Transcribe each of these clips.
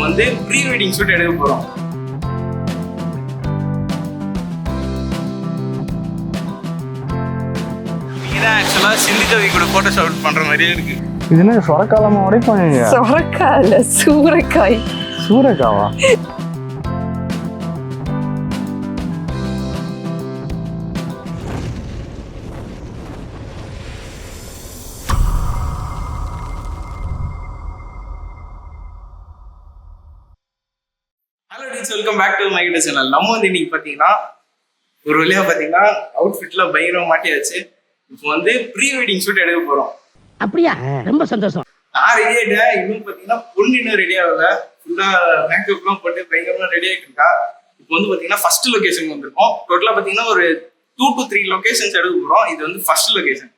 வந்து pre wedding shoot எடுக்க போறோம். நீதான் ஆக்சுவலா சிந்திகவி கூட போட்டோ ஷூட் பண்ற மாதிரியே இருக்கு. இது என்ன சொரக்காலமா உடைப்பாங்க? சொரக்காய் இல்ல, சூறைக்காய். சூறைக்காவா? ஹலோ டீஸ், welcome back to my YouTube channel. நம்ம வந்து இன்னைக்கு பார்த்தீங்கன்னா ஒரு வழியாக பார்த்தீங்கன்னா அவுட்ஃபிட்லாம் பயங்கரமாக மாட்டியாச்சு. இப்போ வந்து ப்ரீ வெட்டிங் ஷூட் எடுக்க போகிறோம். அப்படியா? ரொம்ப சந்தோஷம். நான் ரெடி ஆகிட்டேன். இன்னும் பார்த்தீங்கன்னா பொண்ணு இன்னும் ரெடி ஆகல. ஃபுல்லாக மேக்கப்லாம் போட்டு பயங்கரமாக ரெடி ஆகிட்டு இருக்கா. இப்போ வந்து பார்த்தீங்கன்னா ஃபர்ஸ்ட் லொகேஷன் வந்திருக்கோம். டோட்டலாக பார்த்தீங்கன்னா ஒரு 2 to 3 லொகேஷன்ஸ் எடுக்க போகிறோம். இது வந்து ஃபர்ஸ்ட் லொகேஷன்.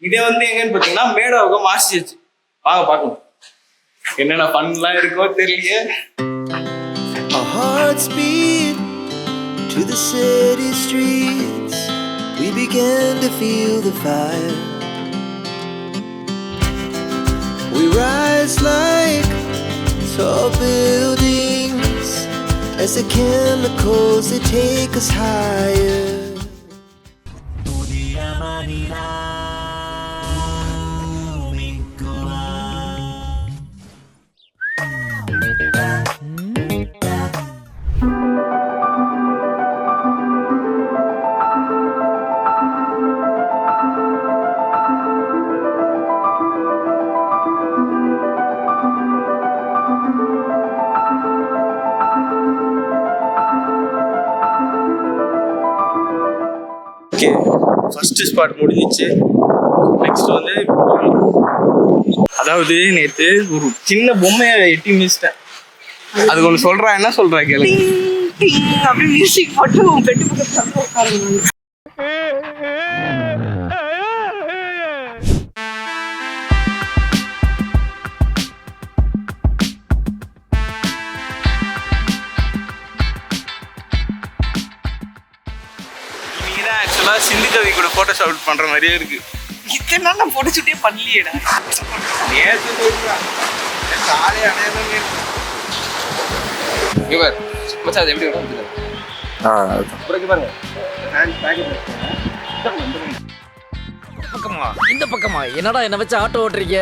இதே வந்து எங்கன்னு பார்த்தீங்கன்னா மேடாவுக்கு மாறிச்சிச்சு. வாங்க பார்க்கலாம் என்னென்ன ஃபன்லாம் இருக்கோ தெரியலையே. Our hearts beat to the city streets. We began to feel the fire. We rise like tall buildings as the chemicals they take us higher. Okay, first spot முடிஞ்சிச்சு. நெக்ஸ்ட் வந்து அதாவது நேற்று ஒரு சின்ன பொம்மையை எட்டி மிதிச்சிட்டேன். அதுக்கு ஒன்று சொல்றா, என்ன சொல்றா கேளு. அப்படி மியூசிக் போட்டு உன் பெட்டு பக்கத்துல உட்காருங்க. நீதான் ஆக்சுவலா சிந்திகவி கூட போட்டோ ஷூட் பண்ற மாதிரியே இருக்கு. இத்தனை நாள் நான் போட்டோ ஷூட்டே பண்ணலையேடா. நேற்று சொல்றா காலையே அடையாளமே இவர் மச்சான் அது எப்படி வந்து பாருங்க. இந்த பக்கமா என்னடா என்ன வச்சு ஆட்டோ ஓட்டுறீங்க?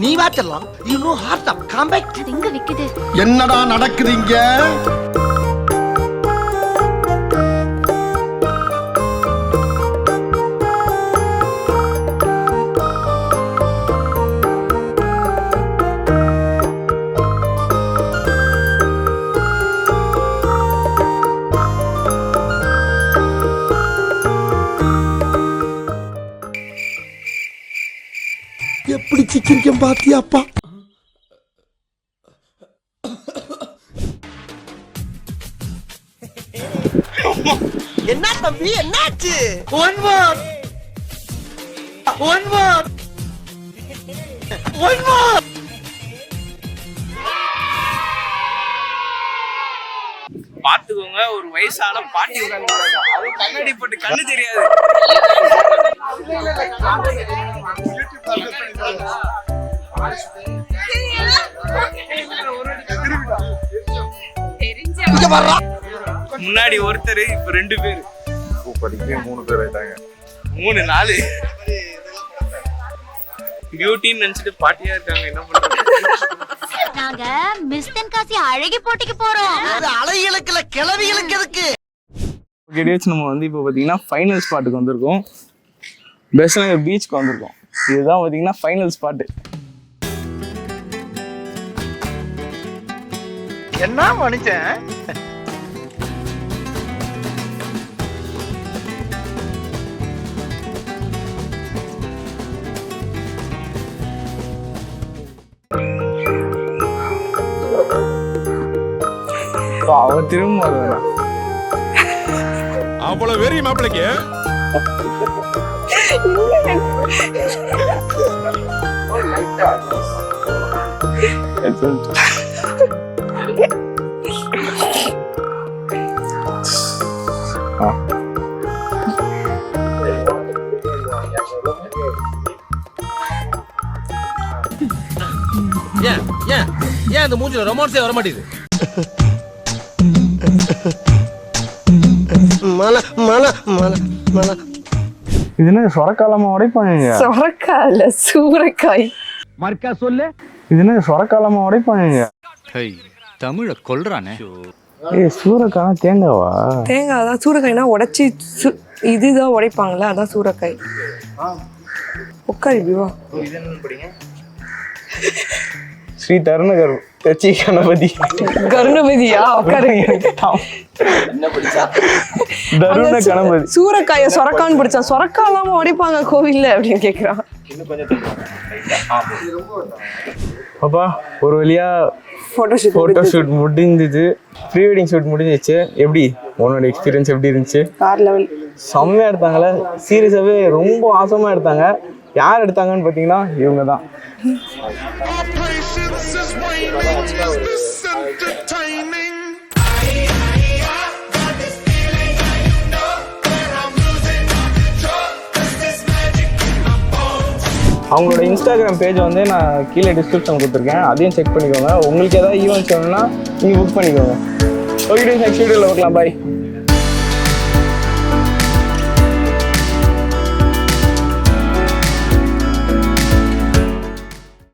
நீ வாச்சலாம். You know hard up come back. அது எங்க விக்குது? என்னடா நடக்குதுங்க? எப்படி சிக்கிரிக்கம் பாத்தியாப்பா? என்ன தம்பி என்னாச்சு? One more one more one more. பாத்துக்கோங்க, ஒரு வயசான பாட்டி உட்கார்ந்து அது கண்ணாடி போட்டு கண்ணு தெரியாது. முன்னாடி ஒருத்தர், இப்ப 2 பேர். 3 பேர் ஆயிட்டாங்க. 3 4 பியூட்டின்னு நினைச்சிட்டு பாட்டியா இருக்காங்க. என்ன பண்றது? நாங்க மிஸ் தென்காசி அழகி போட்டிக்கு போறோம். அது அலைகளுக்குல கிளவிகளுக்கு எதுக்கு? கிடையாச்சு. நம்ம வந்து இப்போ பார்த்தீங்கன்னா ஃபைனல் ஸ்பாட்டுக்கு வந்திருக்கோம். பெஸ்ட் நகர் பீச்சுக்கு வந்திருக்கோம். இதுதான் பார்த்தீங்கன்னா ஃபைனல் ஸ்பாட்டு. என்ன மனுஷன்? அவர் திரும்ப வருவாரா? அவ்வளவு வெறி மாப்பிளைக்கு. ஏன் அந்த மூஞ்சில ரொமான்ஸே வர மாட்டேங்குது? மல மல மல மல இது என்ன சொரக்காலமா உடைப்பாங்க? சொரக்காய் இல்ல, சூறைக்காய். மர்க்கா சொல்லு. இது என்ன சொரக்காலமா உடைப்பாங்க? தமிழ கொல்றானே. ஏய் சூரக்காய் தேங்காவா? தேங்காய் தான். சூறைக்காய்னா உடைச்சி இதுதான் உடைப்பாங்கல்ல, அதான் சூறைக்காய். உட்காரு இப்படி வா. இது என்ன படிங்க? ஸ்ரீ தருணகர் தெச்சி கணபதி கருணபதியா? உட்காரு. என்ன படிச்சா? தருண கணபதி. சூறைக்காய சொரக்கான்னு பிடிச்சான். சொரக்காய் இல்லாம உடைப்பாங்க கோவில்ல அப்படின்னு கேக்குறான். இன்னும் கொஞ்சம் அப்பா ஒரு வழியா ஃபோட்டோ ஷூட் முடிஞ்சுது. ப்ரீ வெட்டிங் ஷூட் முடிஞ்சிச்சு. எப்படி உன்னோட எக்ஸ்பீரியன்ஸ் எப்படி இருந்துச்சு? கார் லெவல் செம்மையாக எடுத்தாங்களே. சீரியஸாகவே ரொம்ப ஆசமாக எடுத்தாங்க. யார் எடுத்தாங்கன்னு பார்த்தீங்கன்னா இவங்க தான். அவங்களோட இன்ஸ்டாகிராம் பேஜ் வந்து நான் கீழே டிஸ்கிரிப்ஷன் கொடுத்துருக்கேன், அதையும் செக் பண்ணிக்கோங்க. உங்களுக்கு ஏதாவது ஈவெண்ட்ஸ் வேணும்னா நீங்கள் புக் பண்ணிக்கோங்க. ஓகே, நெக்ஸ்ட் வீடியோவில் பார்க்கலாம். பாய்.